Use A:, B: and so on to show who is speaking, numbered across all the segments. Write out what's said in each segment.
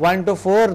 A: 1 to 4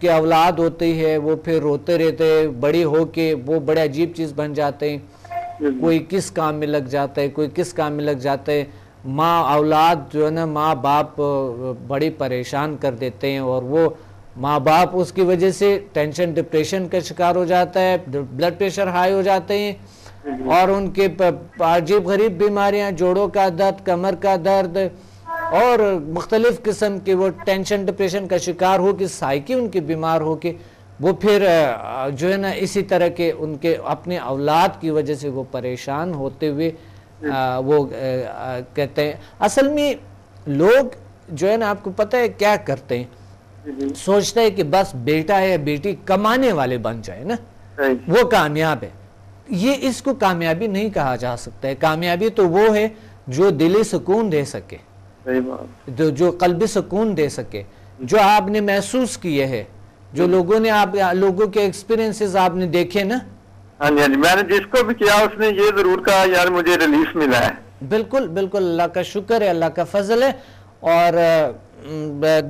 A: کی اولاد ہوتی ہے وہ پھر روتے رہتے ہیں، بڑی ہو کے وہ بڑے عجیب چیز بن جاتے ہیں، کوئی کس کام میں لگ جاتا ہے، کوئی کس کام میں لگ جاتا ہے، ماں اولاد جو ہے نا ماں باپ بڑی پریشان کر دیتے ہیں، اور وہ ماں باپ اس کی وجہ سے ٹینشن ڈپریشن کا شکار ہو جاتا ہے، بلڈ پریشر ہائی ہو جاتے ہیں، اور ان کے عجیب غریب بیماریاں، جوڑوں کا درد، کمر کا درد اور مختلف قسم کے وہ ٹینشن ڈپریشن کا شکار ہو کے سائیکی ان کی بیمار ہو کے وہ پھر جو ہے نا اسی طرح کے ان کے اپنے اولاد کی وجہ سے وہ پریشان ہوتے ہوئے وہ کہتے ہیں. اصل میں لوگ جو ہے نا آپ کو پتہ ہے کیا کرتے ہیں، سوچتا ہے کہ بس بیٹا ہے بیٹی کمانے والے بن جائے نا وہ کامیاب ہے. یہ اس کو کامیابی نہیں کہا جا سکتا ہے. کامیابی تو وہ ہے جو دلی سکون دے سکے، جو قلبی سکون دے سکے، جو آپ نے محسوس کیے ہے، جو لوگوں نے لوگوں کے ایکسپیرینسز آپ نے دیکھے نا.
B: ہاں جی میں نے جس کو بھی کیا اس نے یہ ضرور کہا یار مجھے ریلیف ملا ہے.
A: بالکل بالکل، اللہ کا شکر ہے، اللہ کا فضل ہے. اور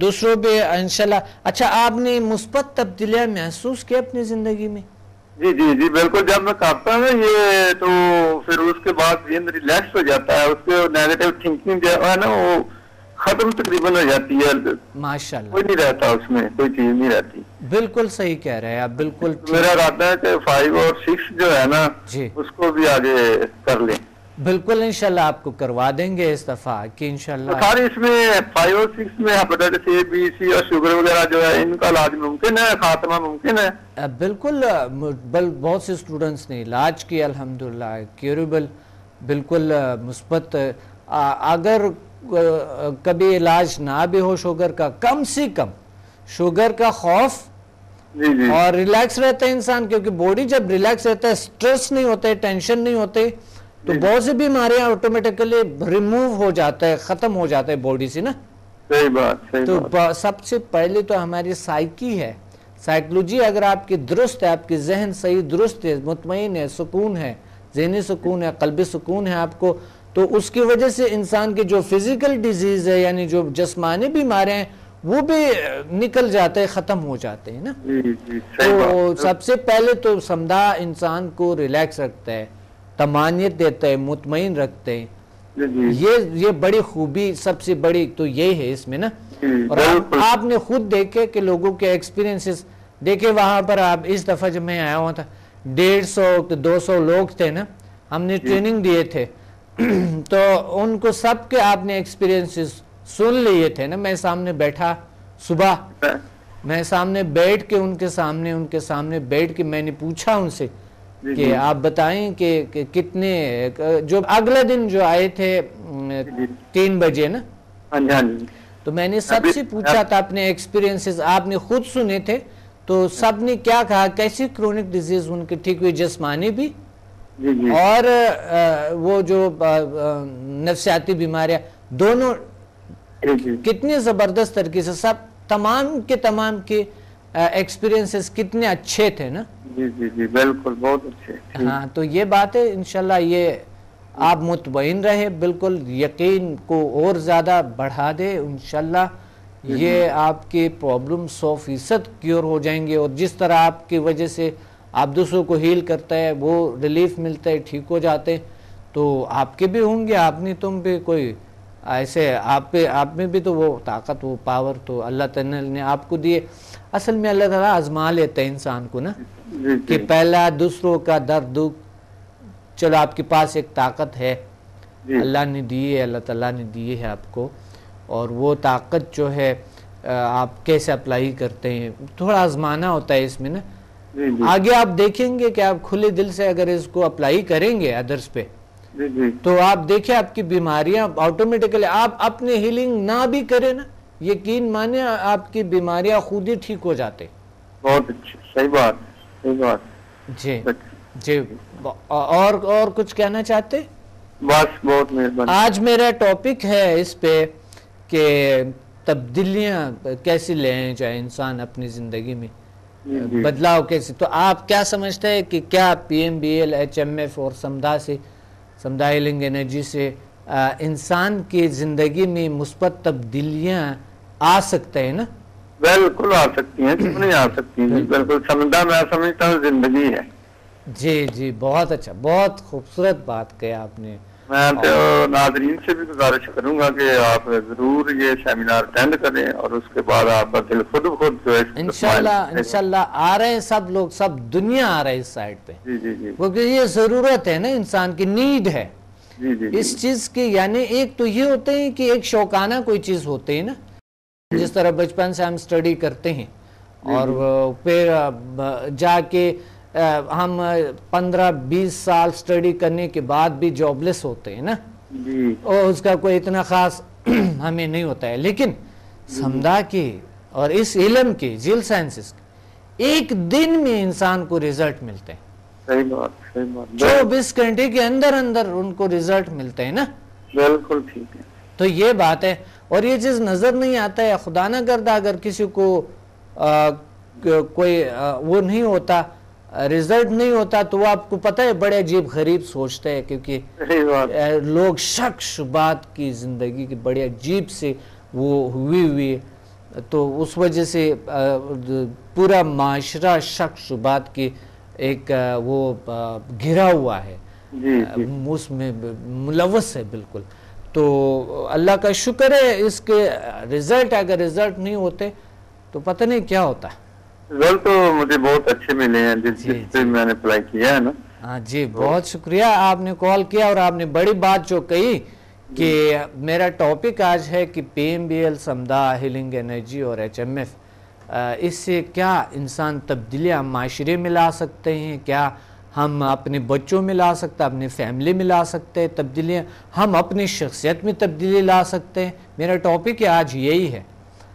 A: دوسروں بھی انشاءاللہ. اچھا، آپ نے مثبت تبدیلیاں محسوس کی اپنی زندگی میں؟
B: جی جی جی بالکل. جب میں کرتا ہوں یہ تو پھر اس کے بعد ذہن ریلیکس ہو جاتا ہے، اس کے نیگیٹو تھنکنگ جو ہے نا وہ ختم تقریباً ہو جاتی ہے.
A: ماشاءاللہ
B: کوئی نہیں رہتا اس میں، کوئی چیز نہیں رہتی.
A: بالکل صحیح کہہ رہے ہیں آپ، بالکل.
B: میرا ارادہ ہے کہ 5 اور 6 جو ہے نا
A: جی
B: اس کو بھی آگے کر لیں.
A: بالکل انشاءاللہ آپ کو کروا دیں گے اس دفعہ کہ انشاءاللہ.
B: سارے اس میں 5 اور 6 میں ہیپیٹائٹس اے بی سی اور شوگر وغیرہ جو ہے ان کا علاج ممکن ہے، خاتمہ ممکن ہے؟
A: بالکل. بہت سے اسٹوڈنٹس نے علاج کیا الحمدللہ، کیوریبل، بالکل مثبت. اگر کبھی علاج نہ بھی ہو شوگر کا، کم سے کم شوگر کا خوف اور ریلیکس رہتا ہے انسان، کیونکہ باڈی جب ریلیکس رہتا ہے، سٹریس نہیں ہوتا ہے، ٹینشن نہیں ہوتے، تو بہت سی بیماریاں آٹومیٹکلی ریموو ہو جاتا ہے، ختم ہو جاتا ہے باڈی سے نا.
B: صحیح بات.
A: تو سب سے پہلے تو ہماری سائیکی ہے، سائیکلوجی اگر آپ کی درست ہے، آپ کی ذہن صحیح درست ہے، مطمئن ہے، سکون ہے، ذہنی سکون ہے، قلبی سکون ہے آپ کو، تو اس کی وجہ سے انسان کے جو فزیکل ڈیزیز ہے یعنی جو جسمانی بیماریاں ہیں وہ بھی نکل جاتے ہیں، ختم ہو جاتے ہیں نا. تو سب سے پہلے تو سمدھا انسان کو ریلیکس رکھتا ہے، طمانینت دیتا ہے، مطمئن رکھتے ہیں. یہ بڑی خوبی سب سے بڑی تو یہی ہے اس میں نا. اور آپ نے خود دیکھے کہ لوگوں کے ایکسپیرینسز دیکھے وہاں پر. آپ اس دفعہ جب میں آیا ہوا تھا 150 200 لوگ تھے نا، ہم نے ٹریننگ دیے تھے، تو ان کو سب کے آپ نے ایکسپیرینسز سن لیے تھے نا. میں سامنے بیٹھا صبح، میں سامنے بیٹھ کے ان کے سامنے بیٹھ کے میں نے پوچھا ان سے کہ آپ بتائیں کہ کتنے، جو اگلے دن جو آئے تھے 3 بجے نا، تو میں نے سب سے پوچھا تھا اپنے ایکسپیرینسز، آپ نے خود سنے تھے، تو سب نے کیا کہا، کیسی کرونک ڈیزیز ان کی ٹھیک ہوئی، جسمانی بھی اور وہ جو نفسیاتی بیماریاں دونوں کتنے زبردست طریقے سے، سب تمام کے ایکسپیرینسز کتنے اچھے تھے نا.
B: جی بالکل بہت اچھے.
A: ہاں تو یہ بات ہے انشاءاللہ. یہ آپ مطمئن رہے، بالکل یقین کو اور زیادہ بڑھا دے انشاءاللہ. یہ آپ کی پرابلم 100% کیور ہو جائیں گے، اور جس طرح آپ کی وجہ سے آپ دوسروں کو ہیل کرتا ہے، وہ ریلیف ملتا ہے، ٹھیک ہو جاتے، تو آپ کے بھی ہوں گے. آپ نے تم بھی کوئی ایسے آپ میں بھی تو وہ طاقت، وہ پاور تو اللہ تعالیٰ نے آپ کو دیے. اصل میں اللہ تعالیٰ آزما لیتا ہے انسان کو نا، کہ پہلا دوسروں کا درد دکھ، چلو آپ کے پاس ایک طاقت ہے اللہ نے دی ہے، اللہ تعالیٰ نے دی ہے آپ کو، اور وہ طاقت جو ہے آپ کیسے اپلائی کرتے ہیں، تھوڑا آزمانا ہوتا ہے اس میں نا. آگے آپ دیکھیں گے کہ آپ کھلے دل سے اگر اس کو اپلائی کریں گے ادرس پہ، تو آپ دیکھیں آپ کی بیماریاں آٹومیٹکلی، آپ اپنے ہیلنگ نہ بھی کریں نا، یقین مانے آپ کی بیماریاں خود ہی ٹھیک ہو جاتے.
B: بہت اچھی، صحیح بات.
A: جی اور کچھ کہنا چاہتے؟
B: بس بہت مہربانی.
A: آج میرا ٹاپک ہے اس پہ کہ تبدیلیاں کیسے لے جائے انسان اپنی زندگی میں، بدلاؤ کیسے. تو آپ کیا سمجھتے ہیں کہ کیا PMBL HMF اور سمدھا ہیلنگ انرجی سے انسان کی زندگی میں مثبت تبدیلیاں آ سکتے ہیں نا؟
B: بالکل آ سکتی ہیں، کیوں نہیں آ سکتی ہیں، بالکل سمجھا، میں سمجھتا ہوں زندگی ہے.
A: جی جی بہت اچھا، بہت خوبصورت بات کہی آپ نے.
B: میں تو ناظرین سے بھی گزارش کروں گا کہ آپ ضرور یہ سیمینار اٹینڈ کریں اور اس کے بعد آپ کا دل خود جو ہے
A: انشاءاللہ آ رہے ہیں سب لوگ، سب دنیا آ رہے ہیں اس سائٹ پہ.
B: جی جی جی
A: کیونکہ یہ ضرورت ہے نا، انسان کی نیڈ ہے
B: جی جی
A: اس چیز کی. یعنی ایک تو یہ ہوتے ہیں کہ ایک شوقانہ کوئی چیز ہوتے ہیں نا، جس طرح بچپن سے ہم سٹڈی کرتے ہیں اور پھر جا کے ہم 15-20 سال سٹڈی کرنے کے بعد بھی جاب لیس ہوتے ہیں نا،
B: جی
A: اور اس کا کوئی اتنا خاص ہمیں نہیں ہوتا ہے. لیکن سمدھا کے اور اس علم کے جیل سائنسز کے ایک دن میں انسان کو رزلٹ ملتے ہیں.
B: صحیح بات، صحیح بات،
A: 24 گھنٹے کے اندر اندر ان کو رزلٹ ملتے ہیں نا.
B: بالکل ٹھیک ہے.
A: تو یہ بات ہے، اور یہ چیز نظر نہیں آتا ہے. خدا نہ کردہ اگر کسی کو کوئی وہ نہیں ہوتا، رزلٹ نہیں ہوتا، تو وہ آپ کو پتہ ہے بڑے عجیب غریب سوچتے ہیں، کیونکہ لوگ شک شبات کی زندگی کی بڑے عجیب سے وہ ہوئی تو اس وجہ سے پورا معاشرہ شک شبات کی ایک وہ گھرا ہوا ہے، اس میں ملوث ہے بالکل. تو اللہ کا شکر ہے اس کے رزلٹ، اگر رزلٹ نہیں ہوتے تو پتہ نہیں کیا ہوتا.
B: رزلٹ تو مجھے بہت اچھے ملے ہیں جس سے میں نے اپلائی کیا ہے نا.
A: ہاں جی، بہت شکریہ آپ نے کال کیا، اور آپ نے بڑی بات جو کہی کہ میرا ٹاپک آج ہے کہ PMBL سمدھا ہیلنگ انرجی اور HMF، اس سے کیا انسان تبدیلیاں معاشرے میں لا سکتے ہیں، کیا ہم اپنے بچوں میں لا سکتے ہیں، اپنے فیملی میں لا سکتے ہیں تبدیلیاں، ہم اپنی شخصیت میں تبدیلی لا سکتے ہیں. میرا ٹاپک آج یہی ہے.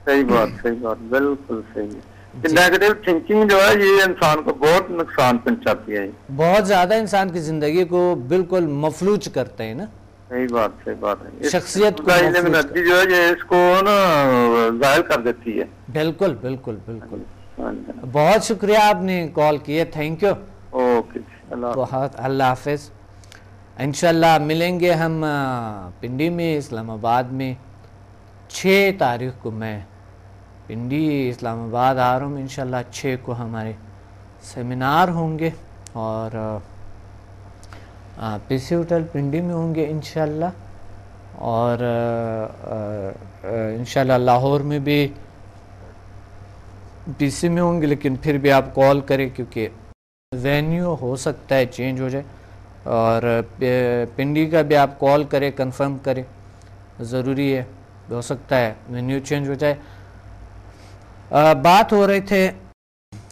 B: صحیح بات، صحیح بات، بالکل صحیح ہے. نیگیٹو تھنکنگ جو ہے یہ انسان کو بہت نقصان پہنچاتی ہے،
A: بہت زیادہ انسان کی زندگی کو بالکل مفلوج کرتے ہیں نا.
B: صحیح بات، صحیح بات ہے.
A: شخصیت کو
B: انرجی جو ہے یہ اس کو نا ظاہر کر دیتی ہے.
A: بالکل بالکل بالکل. بہت شکریہ آپ نے کال کیا، تھینک یو.
B: اوکے،
A: بہت اللہ حافظ. انشاءاللہ ملیں گے ہم پنڈی میں، اسلام آباد میں 6 تاریخ کو. میں پنڈی اسلام آباد آ رہا ہوں انشاءاللہ. 6 کو ہمارے سیمینار ہوں گے، اور PC ہوٹل پنڈی میں ہوں گے انشاءاللہ، اور انشاءاللہ لاہور میں بھی PC میں ہوں گے. لیکن پھر بھی آپ کال کریں کیونکہ وینیو ہو سکتا ہے چینج ہو جائے، اور پنڈی کا بھی آپ کال کریں، کنفرم کریں، ضروری ہے، ہو سکتا ہے وینیو چینج ہو جائے. بات ہو رہے تھے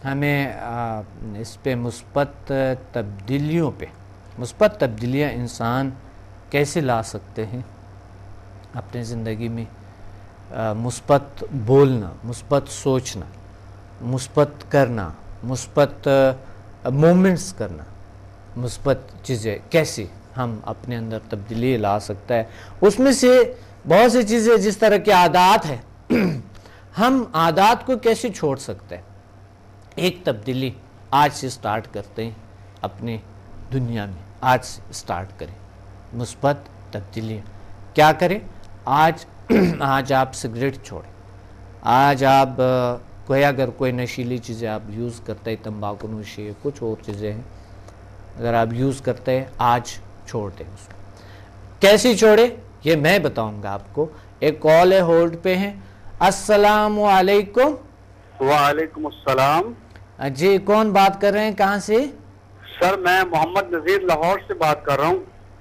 A: ہمیں اس پہ مثبت تبدیلیوں پہ، مثبت تبدیلیاں انسان کیسے لا سکتے ہیں اپنے زندگی میں. مثبت بولنا، مثبت سوچنا، مثبت کرنا، مثبت مومنٹس کرنا، مثبت چیزیں کیسے ہم اپنے اندر تبدیلی لا سکتا ہے. اس میں سے بہت سی چیزیں جس طرح کے عادات ہیں، ہم عادات کو کیسے چھوڑ سکتے ہیں. ایک تبدیلی آج سے سٹارٹ کرتے ہیں اپنے دنیا میں، آج سے سٹارٹ کریں مثبت تبدیلی. کیا کریں؟ آج آپ سگریٹ چھوڑیں. آج آپ اگر کوئی نشیلی چیزیں آپ یوز کرتے ہیں، تمباکو نوشی، کچھ اور چیزیں ہیں، اگر آپ یوز کرتے ہیں آج چھوڑ دیں. اس کو کیسے چھوڑے یہ میں بتاؤں گا آپ کو. ایک کال ہے، ہولڈ پہ ہیں. السلام علیکم.
C: وعلیکم السلام.
A: جی کون بات کر رہے ہیں، کہاں سے؟
C: سر میں محمد نذیر لاہور سے بات کر رہا ہوں.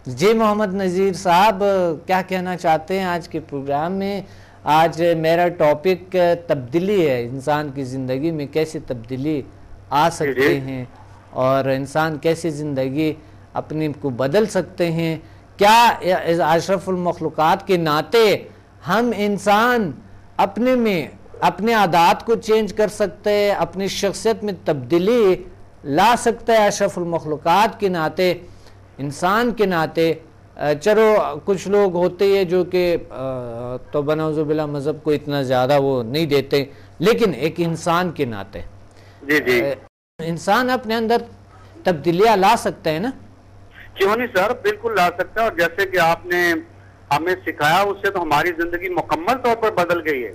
A: جی محمد نذیر صاحب، کیا کہنا چاہتے ہیں آج کے پروگرام میں؟ آج میرا ٹاپک تبدیلی ہے، انسان کی زندگی میں کیسے تبدیلی آ سکتے ہیں، اور انسان کیسے زندگی اپنی کو بدل سکتے ہیں. کیا اشرف المخلوقات کے ناطے ہم انسان اپنے میں اپنے عادات کو چینج کر سکتے ہیں، اپنی شخصیت میں تبدیلی لا سکتے ہیں اشرف المخلوقات کے ناطے، انسان کے ناطے؟ چلو کچھ لوگ ہوتے ہیں جو کہ تو بنعوذ باللہ مذہب کو اتنا زیادہ وہ نہیں دیتے، لیکن ایک انسان کے ناطے
C: جی
A: انسان اپنے اندر تبدیلیاں لا سکتے ہیں نا؟
C: کیوں نہیں سر، بالکل لا سکتا ہے. اور جیسے کہ آپ نے ہمیں سکھایا اس سے تو ہماری زندگی مکمل طور پر بدل گئی ہے.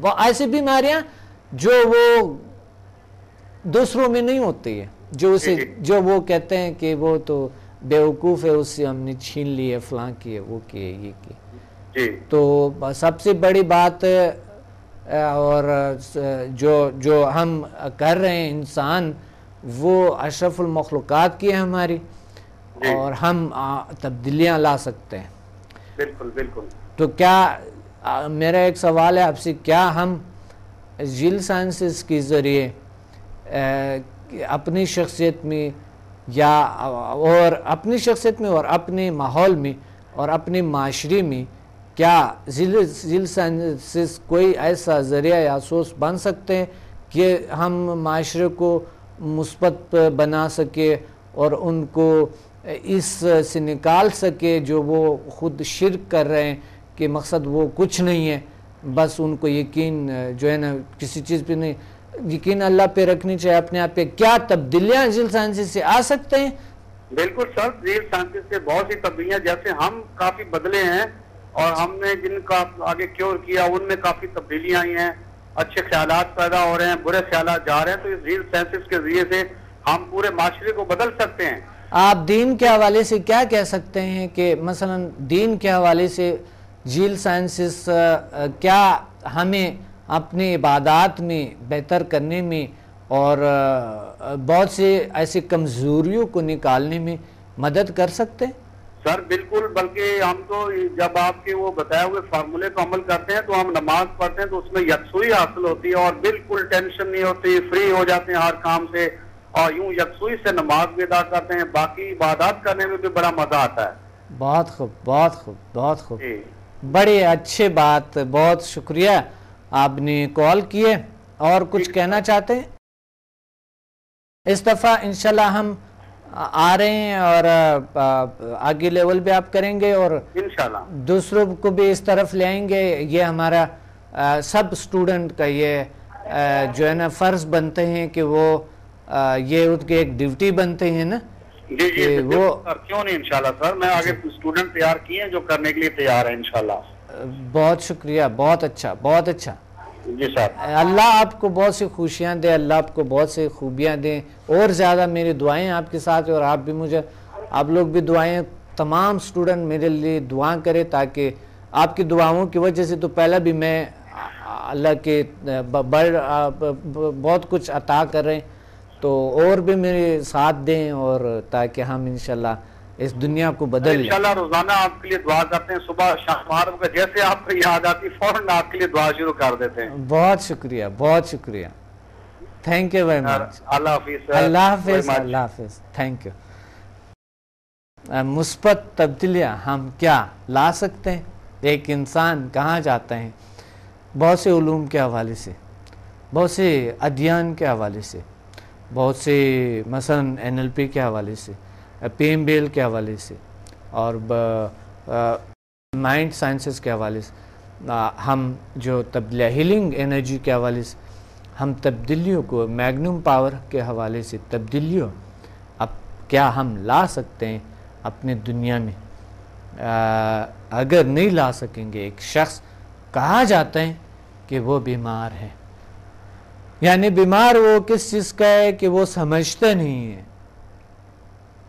A: وہ ایسی بیماریاں جو وہ دوسروں میں نہیں ہوتی ہے، جو وہ کہتے ہیں کہ وہ تو بیوقوف ہے، اس سے ہم نے چھین لی ہے، فلاں کی ہے، وہ کی ہے، یہ کی۔ تو سب سے بڑی بات اور جو ہم کر رہے ہیں انسان، وہ اشرف المخلوقات کی ہے ہماری، اور ہم تبدیلیاں لا سکتے ہیں۔
C: بالکل بالکل۔ تو
A: کیا میرا ایک سوال ہے آپ سے، کیا ہم جیل سائنسز کے ذریعے اپنی شخصیت میں اور اپنے ماحول میں اور اپنے معاشرے میں، کیا جیل سائنسز کوئی ایسا ذریعہ یا سورس بن سکتے ہیں کہ ہم معاشرے کو مثبت بنا سکے اور ان کو اس سے نکال سکے جو وہ خود شرک کر رہے ہیں کہ مقصد وہ کچھ نہیں ہے، بس ان کو یقین جو ہے نا کسی چیز پہ نہیں، یقین اللہ پہ رکھنی چاہیے اپنے آپ پہ؟ کیا تبدیلیاں جیل سائنسز سے آ سکتے ہیں؟
C: بالکل سر، جیل سائنسز سے بہت سی تبدیلیاں، جیسے ہم کافی بدلے ہیں اور ہم نے جن کا آگے کیور کیا ان میں کافی تبدیلیاں آئی ہیں، اچھے خیالات پیدا ہو رہے ہیں، برے خیالات جا رہے ہیں، تو اس جیل سائنسز کے ذریعے سے ہم پورے معاشرے کو بدل سکتے ہیں۔
A: آپ دین کے حوالے سے کیا کہہ سکتے ہیں کہ مثلا دین کے حوالے سے جیل سائنسز کیا ہمیں اپنی عبادات میں بہتر کرنے میں اور بہت سے ایسی کمزوریوں کو نکالنے میں مدد کر سکتے ہیں؟
C: سر بالکل، بلکہ ہم تو جب آپ کے وہ بتائے ہوئے فارمولے کو عمل کرتے ہیں تو ہم نماز پڑھتے ہیں تو اس میں یکسوئی حاصل ہوتی ہے اور بالکل ٹینشن نہیں ہوتی، فری ہو جاتے ہیں ہر کام سے، اور یوں یکسوئی سے نماز بھی ادا کرتے ہیں، باقی عبادات کرنے میں بھی بڑا مزہ آتا ہے۔
A: بہت خوب، بہت خوب، بہت خوب، بڑی اچھی بات، بہت شکریہ آپ نے کال کیے۔ اور کچھ کہنا چاہتے ہیں؟ اس دفعہ انشاءاللہ ہم آ رہے ہیں اور آگے لیول بھی آپ کریں گے اور
C: انشاءاللہ
A: دوسروں کو بھی اس طرف لے آئیں گے۔ یہ ہمارا سب سٹوڈنٹ کا یہ جو ہے نا فرض بنتے ہیں کہ وہ یہ ان کے ایک ڈیوٹی بنتے ہیں نا،
C: جی وہ کیوں نہیں انشاءاللہ سر، میں آگے اسٹوڈنٹ تیار کیے ہیں جو کرنے کے لیے تیار ہیں انشاءاللہ۔
A: بہت شکریہ، بہت اچھا، بہت اچھا۔
C: جی سر،
A: اللہ آپ کو بہت سی خوشیاں دے، اللہ آپ کو بہت سی خوبیاں دیں، اور زیادہ میری دعائیں آپ کے ساتھ، اور آپ بھی مجھے، آپ لوگ بھی دعائیں، تمام سٹوڈنٹ میرے لیے دعا کرے، تاکہ آپ کی دعاؤں کی وجہ سے تو پہلے بھی میں اللہ کے بہت کچھ عطا کر رہے ہیں، تو اور بھی میرے ساتھ دیں، اور تاکہ ہم انشاءاللہ اس دنیا کو بدل لیں۔
C: انشاءاللہ روزانہ آپ کے لیے دعا کرتے ہیں، صبح شام 8 بجے جیسے آپ کو یاد آتی فوراً آپ کے لیے دعا شروع کر دیتے ہیں۔
A: بہت شکریہ، بہت شکریہ، تھینک یو ویری مچ۔
C: اللہ حافظ،
A: اللہ حافظ، اللہ حافظ، تھینک یو۔ مثبت تبدیلیاں ہم کیا لا سکتے ہیں؟ ایک انسان کہاں جاتا ہے؟ بہت سے علوم کے حوالے سے، بہت سے ادیان کے حوالے سے، بہت سے مثلا NLP کے حوالے سے، PMBL کے حوالے سے، اور مائنڈ سائنسز کے حوالے سے، ہم جو ہیلنگ انرجی کے حوالے سے ہم تبدیلیوں کو، میگنم پاور کے حوالے سے تبدیلیوں اب کیا ہم لا سکتے ہیں اپنی دنیا میں؟ اگر نہیں لا سکیں گے، ایک شخص کہا جاتا ہے کہ وہ بیمار ہے، یعنی بیمار وہ کس چیز کا ہے کہ وہ سمجھتا نہیں ہے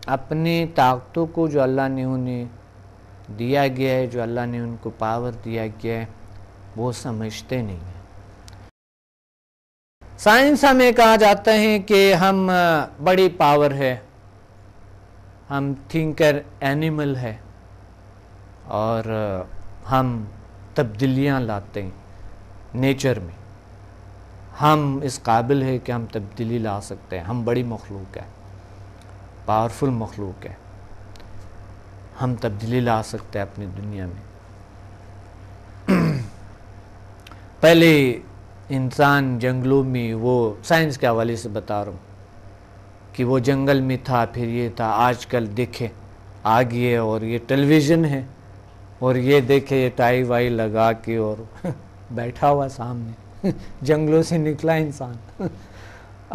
A: اپنی طاقتوں کو جو اللہ نے انہیں دیا گیا ہے، جو اللہ نے ان کو پاور دیا گیا ہے، وہ سمجھتے نہیں ہیں۔ سائنس ہمیں کہا جاتا ہے کہ ہم بڑی پاور ہے، ہم تھنکر اینیمل ہے، اور ہم تبدیلیاں لاتے ہیں نیچر میں، ہم اس قابل ہے کہ ہم تبدیلی لا سکتے ہیں، ہم بڑی مخلوق ہے، پاورفل مخلوق ہے، ہم تبدیلی لا سکتے ہیں اپنی دنیا میں۔ پہلے انسان جنگلوں میں، وہ سائنس کے حوالے سے بتا رہا ہوں کہ وہ جنگل میں تھا، پھر یہ تھا، آج کل دیکھے آ گئے اور یہ ٹیلی ویژن ہے، اور یہ دیکھے یہ ٹائی وائی لگا کے اور بیٹھا ہوا سامنے، جنگلوں سے نکلا انسان۔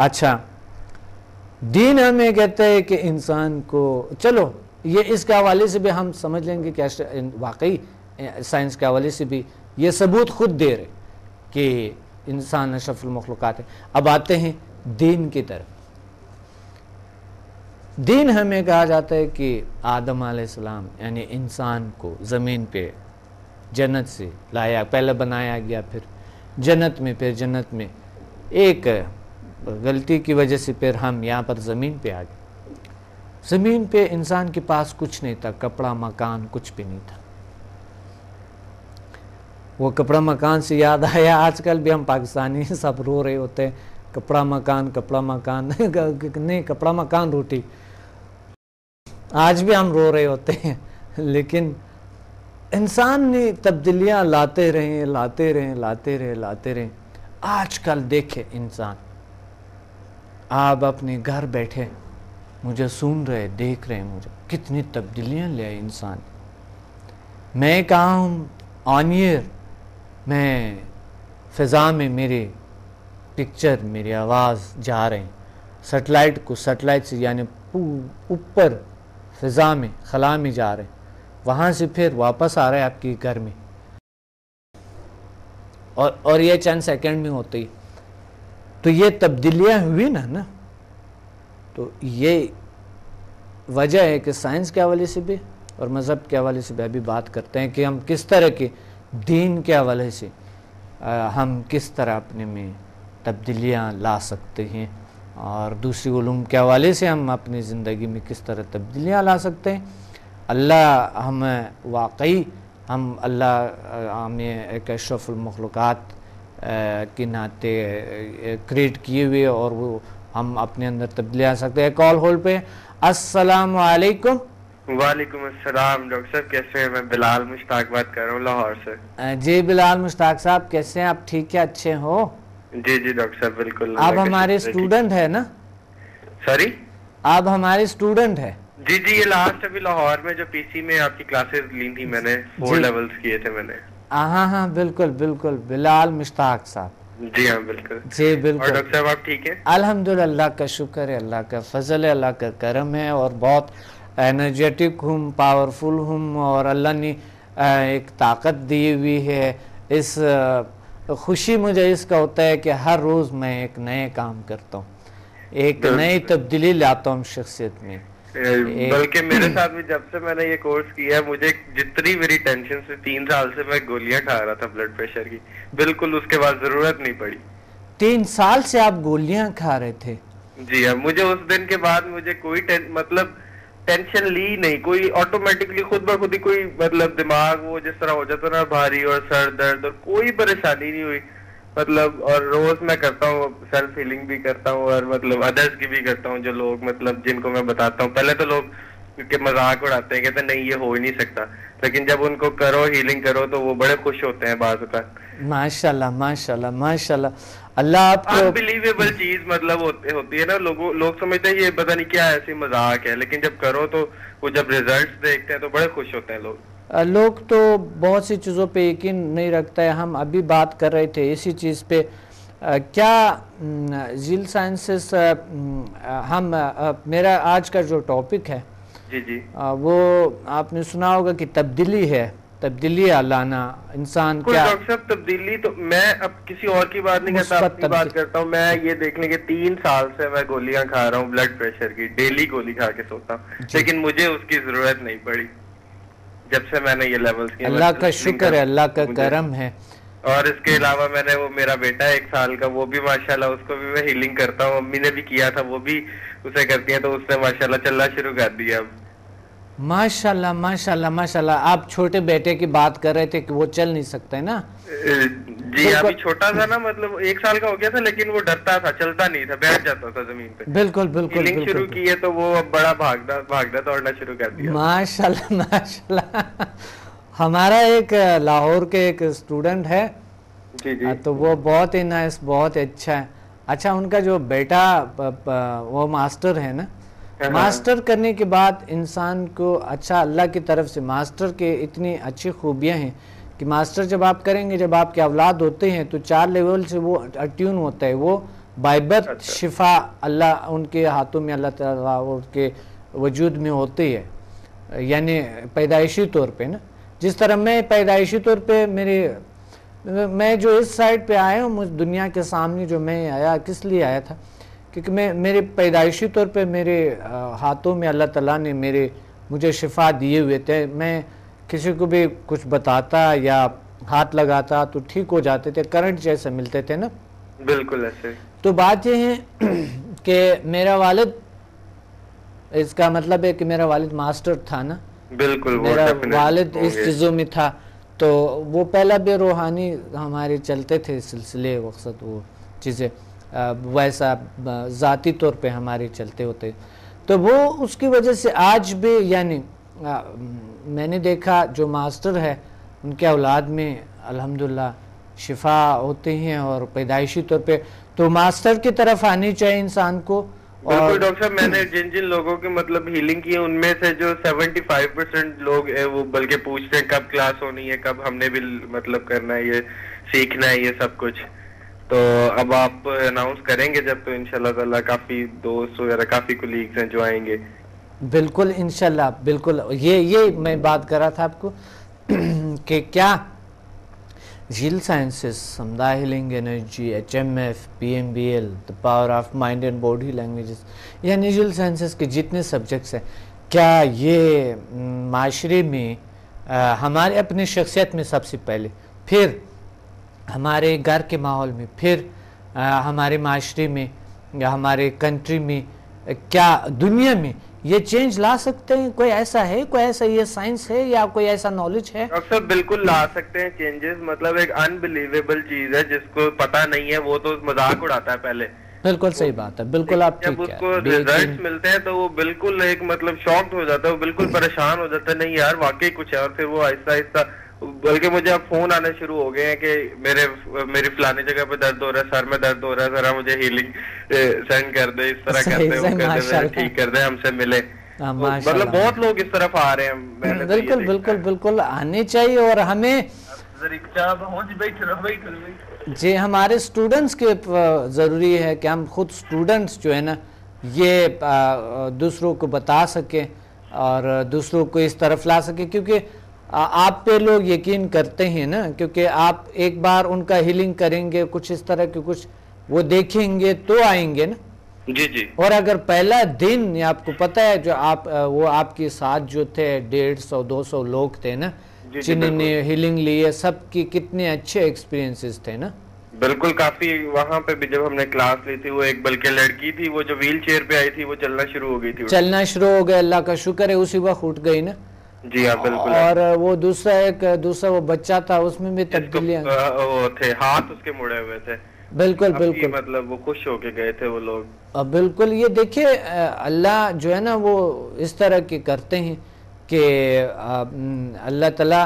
A: اچھا، دین ہمیں کہتا ہے کہ انسان کو، چلو یہ اس کے حوالے سے بھی ہم سمجھ لیں گے کہ واقعی سائنس کے حوالے سے بھی یہ ثبوت خود دے رہے کہ انسان اشرف المخلوقات ہے. اب آتے ہیں دین کی طرف. دین ہمیں کہا جاتا ہے کہ آدم علیہ السلام یعنی انسان کو زمین پہ جنت سے لایا, پہلے بنایا گیا, پھر جنت میں, پھر جنت میں ایک غلطی کی وجہ سے پھر ہم یہاں پر زمین پہ آ گئے. زمین پہ انسان کے پاس کچھ نہیں تھا, کپڑا مکان کچھ بھی نہیں تھا. وہ کپڑا مکان سے یاد آیا, آج کل بھی ہم پاکستانی سب رو رہے ہوتے ہیں, کپڑا مکان نہیں, کپڑا مکان روٹی. آج بھی ہم رو رہے ہوتے ہیں, لیکن انسان نے تبدیلیاں لاتے رہے. آج کل دیکھے انسان, آپ اپنے گھر بیٹھے مجھے سن رہے, دیکھ رہے ہیں, مجھے کتنی تبدیلیاں لے آئے انسان. میں کہاں ہوں آن ایئر, میں فضا میں میری پکچر, میری آواز جا رہے ہیں سیٹلائٹ سے یعنی اوپر فضا میں, خلا میں جا رہے ہیں, وہاں سے پھر واپس آ رہے ہیں آپ کے گھر میں, اور یہ چند سیکنڈ میں ہوتی. تو یہ تبدیلیاں ہوئی نا, تو یہ وجہ ہے کہ سائنس کے حوالے سے بھی اور مذہب کے حوالے سے بھی ابھی بات کرتے ہیں کہ ہم کس طرح کے دین کے حوالے سے ہم کس طرح اپنے میں تبدیلیاں لا سکتے ہیں, اور دوسری علوم کے حوالے سے ہم اپنی زندگی میں کس طرح تبدیلیاں لا سکتے ہیں. اللہ ہمیں واقعی اللہ ہمیں ایک اشرف المخلوقات کے ناطے کریٹ کیے ہوئے, اور وہ ہم اپنے اندر تبدیلی آ سکتے ہیں. کال ہولڈ پہ. السلام علیکم.
D: وعلیکم السلام. ڈاکٹر صاحب کیسے ہیں؟ میں بلال مشتاق بات کر رہا ہوں لاہور سے.
A: جی بلال مشتاق صاحب کیسے ہیں آپ؟ ٹھیک ہے, اچھے ہو؟
D: جی ڈاکٹر صاحب بالکل.
A: آپ ہمارے اسٹوڈنٹ ہے نا؟
D: سوری,
A: آپ ہمارے اسٹوڈنٹ ہے؟
D: جی یہ لاسٹ ابھی لاہور میں جو پی سی میں آپ کی کلاسز لی تھی میں نے, 4 لیولز کیے تھے میں نے.
A: ہاں بالکل بلال مشتاق صاحب.
D: جی ہاں بالکل.
A: جی بالکل.
D: اور ڈاکٹر صاحب آپ ٹھیک ہیں؟
A: الحمدللہ, اللہ کا شکر ہے, اللہ کا فضل ہے, اللہ کا کرم ہے, اور بہت انرجیٹک ہوں, پاورفل ہوں, اور اللہ نے ایک طاقت دی ہوئی ہے. اس خوشی مجھے اس کا ہوتا ہے کہ ہر روز میں ایک نئے کام کرتا ہوں, ایک نئی تبدیلی لاتا ہوں شخصیت میں.
D: بلکہ میرے ساتھ بھی جب سے میں نے یہ کورس کیا ہے, مجھے جتنی میری ٹینشن سے 3 سال سے میں گولیاں کھا رہا تھا بلڈ پریشر کی, بالکل اس کے بعد ضرورت نہیں پڑی.
A: 3 سال سے آپ گولیاں کھا رہے تھے؟
D: جی ہاں. مجھے اس دن کے بعد مجھے کوئی مطلب ٹینشن لی نہیں, کوئی آٹومیٹکلی خود بخود ہی کوئی مطلب دماغ وہ جس طرح ہو جاتا نا بھاری, اور سر درد, اور کوئی پریشانی نہیں ہوئی مطلب. اور روز میں کرتا ہوں, سیلف ہیلنگ بھی کرتا ہوں, اور مطلب ادرس کی بھی کرتا ہوں, جو لوگ مطلب جن کو میں بتاتا ہوں. پہلے تو لوگ کیونکہ مذاق اڑاتے ہیں, کہتے ہیں نہیں یہ ہو ہی نہیں سکتا, لیکن جب ان کو کرو ہیلنگ کرو تو وہ بڑے خوش ہوتے ہیں بعض اوقات.
A: ماشاءاللہ. اللہ آپ کو
D: انبلیویبل چیز مطلب ہوتی ہے نا, لوگ سمجھتے ہیں یہ پتہ نہیں کیا ایسی مذاق ہے, لیکن جب کرو تو وہ جب ریزلٹس دیکھتے ہیں تو بڑے خوش ہوتے ہیں لوگ.
A: لوگ تو بہت سی چیزوں پہ یقین نہیں رکھتا ہے. ہم ابھی بات کر رہے تھے اسی چیز پہ, کیا ذیل سائنسز, میرا آج کا جو ٹاپک ہے
D: جی
A: وہ آپ نے سنا ہوگا کہ تبدیلی لانا انسان. کیا
D: ڈاکٹر صاحب تبدیلی تو میں اب کسی اور کی بات نہیں کرتا, اپنی بات کرتا ہوں. میں یہ دیکھ لیں کہ 3 سال سے میں گولیاں کھا رہا ہوں بلڈ پریشر کی, ڈیلی گولی کھا کے سوتا ہوں, لیکن مجھے اس کی ضرورت نہیں پڑی جب سے میں نے یہ لیولز کیے.
A: اللہ کا شکر ہے, اللہ کا کرم ہے.
D: اور اس کے علاوہ میں نے وہ میرا بیٹا 1 سال کا, وہ بھی ماشاءاللہ اس کو بھی میں ہیلنگ کرتا ہوں. امی نے بھی کیا تھا, وہ بھی اسے کرتی ہیں, تو اس نے ماشاءاللہ چلنا شروع کر دیا اب.
A: ماشاءاللہ. آپ چھوٹے بیٹے کی بات کر رہے تھے کہ وہ چل نہیں سکتے نا؟
D: جی ابھی چھوٹا تھا نا, مطلب 1 سال کا ہو گیا تھا, لیکن وہ ڈرتا تھا, چلتا نہیں تھا, بیٹھ جاتا تھا زمین پہ.
A: بالکل
D: ہیلنگ شروع کی ہے تو وہ اب بڑا بھاگتا دوڑنا شروع کر دیا.
A: ماشاءاللہ. ہمارا ایک لاہور کے ایک اسٹوڈنٹ ہے,
D: جی
A: تو وہ بہت ہی نائس, بہت اچھا ہے. اچھا, ان کا جو بیٹا وہ ماسٹر ہے نا, ماسٹر کرنے کے بعد انسان کو اچھا اللہ کی طرف سے ماسٹر کے اتنی اچھی خوبیاں ہیں کہ ماسٹر جب آپ کریں گے, جب آپ کے اولاد ہوتے ہیں تو 4 لیول سے وہ اٹیون ہوتا ہے, وہ بائبرتھ شفا اللہ ان کے ہاتھوں میں, اللہ تعالیٰ ان کے وجود میں ہوتی ہے, یعنی پیدائشی طور پہ نا. جس طرح میں پیدائشی طور پہ میرے میں جو اس سائڈ پہ آیا ہوں دنیا کے سامنے جو میں آیا کس لیے آیا تھا، کیونکہ میرے پیدائشی طور پہ میرے ہاتھوں میں اللہ تعالیٰ نے مجھے شفا دیے ہوئے تھے. میں کسی کو بھی کچھ بتاتا یا ہاتھ لگاتا تو ٹھیک ہو جاتے تھے، کرنٹ جیسے ملتے تھے نا.
D: بالکل ایسے.
A: تو بات یہ ہے کہ میرا والد، اس کا مطلب ہے کہ میرا والد ماسٹر تھا نا.
D: بالکل
A: میرا والد اس چیزوں میں تھا، تو وہ پہلا بھی روحانی ہمارے چلتے تھے سلسلے وقت، وہ چیزیں ویسا ذاتی طور پہ ہمارے چلتے ہوتے. تو وہ اس کی وجہ سے آج بھی یعنی میں نے دیکھا جو ماسٹر ہے ان کے اولاد میں الحمدللہ شفا ہوتے ہیں، اور پیدائشی طور پہ تو ماسٹر کی طرف آنی چاہیے انسان کو.
D: بالکل ڈاکٹر صاحب، میں نے جن لوگوں کی مطلب ہیلنگ کی ان میں سے جو 75% لوگ ہیں وہ بلکہ پوچھتے ہیں کب کلاس ہونی ہے، کب ہم نے بھی مطلب کرنا ہے، یہ سیکھنا ہے یہ سب کچھ. تو اب آپ اناؤنس کریں گے جب، تو انشاءاللہ تعالیٰ کافی دوست وغیرہ کافی کولیگز ہیں جو آئیں گے. بالکل
A: انشاءاللہ، بالکل. یہ میں بات کر رہا تھا آپ کو کہ کیا جیل سائنسز، سمدھا healing energy, HMF، PMBL، the power of mind and body languages، یعنی جیل سائنسز کے جتنے سبجیکٹس ہیں، کیا یہ معاشرے میں ہمارے اپنی شخصیت میں سب سے پہلے، پھر ہمارے گھر کے ماحول میں، پھر ہمارے معاشرے میں یا ہمارے کنٹری میں، کیا دنیا میں یہ چینج لا سکتے ہیں؟ کوئی ایسا ہے، کوئی ایسا یہ سائنس ہے یا کوئی ایسا نالج ہے؟
D: ڈاکٹر صاحب بالکل لا سکتے ہیں چینجز. مطلب ایک انبلیویبل چیز ہے، جس کو پتہ نہیں ہے وہ تو مذاق اڑاتا ہے پہلے.
A: بالکل صحیح بات ہے، بالکل آپ ٹھیک ہے.
D: جب اس کو ریزلٹس ملتے ہیں تو وہ بالکل ایک مطلب شاکڈ ہو جاتا ہے، وہ بالکل پریشان ہو جاتا ہے، نہیں یار واقعی کچھ ہے. اور پھر وہ آہستہ آہستہ، بلکہ مجھے اب فون آنے شروع ہو گئے ہیں کہ میری فلانی جگہ پہ درد ہو رہا ہے، سر میں درد ہو رہا ہے، ذرا مجھے ہیلنگ سینڈ کر دے، اس طرح کرتے وہ کر دے، ٹھیک کر دے، ہم سے ملے. مطلب بہت لوگ اس طرف آ رہے ہیں.
A: بالکل بالکل بالکل آنے چاہیے. اور ہمیں جی ہمارے اسٹوڈنٹس کے ضروری ہے کہ ہم خود اسٹوڈنٹس جو ہے نا یہ دوسروں کو بتا سکیں اور دوسروں کو اس طرف لا سکیں، کیونکہ آپ پہ لوگ یقین کرتے ہیں نا، کیونکہ آپ ایک بار ان کا ہیلنگ کریں گے، کچھ اس طرح کے کچھ وہ دیکھیں گے تو آئیں گے نا.
D: جی جی.
A: اور اگر پہلا دن آپ کو پتہ ہے جو وہ آپ کے ساتھ جو تھے 150-200 لوگ تھے نا جنہوں نے ہیلنگ لی ہے، سب کی کتنے اچھے ایکسپیرینسز تھے نا.
D: بالکل کافی. وہاں پہ بھی جب ہم نے کلاس لی تھی، وہ ایک بلکہ لڑکی تھی وہ جو ویل چیئر پہ آئی تھی، وہ چلنا شروع ہو گئی تھی.
A: چلنا شروع ہو گیا، اللہ کا شکر ہے اسی وقت اٹھ گئی نا.
D: جی ہاں بالکل.
A: اور وہ دوسرا وہ بچہ تھا، اس میں بھی تبدیلیاں
D: وہ تھے، ہاتھ اس کے مڑے ہوئے تھے.
A: بالکل بالکل.
D: مطلب وہ خوش ہو کے گئے تھے وہ لوگ.
A: بالکل. یہ دیکھیں اللہ جو ہے نا وہ اس طرح کے کرتے ہیں کہ اللہ تعالیٰ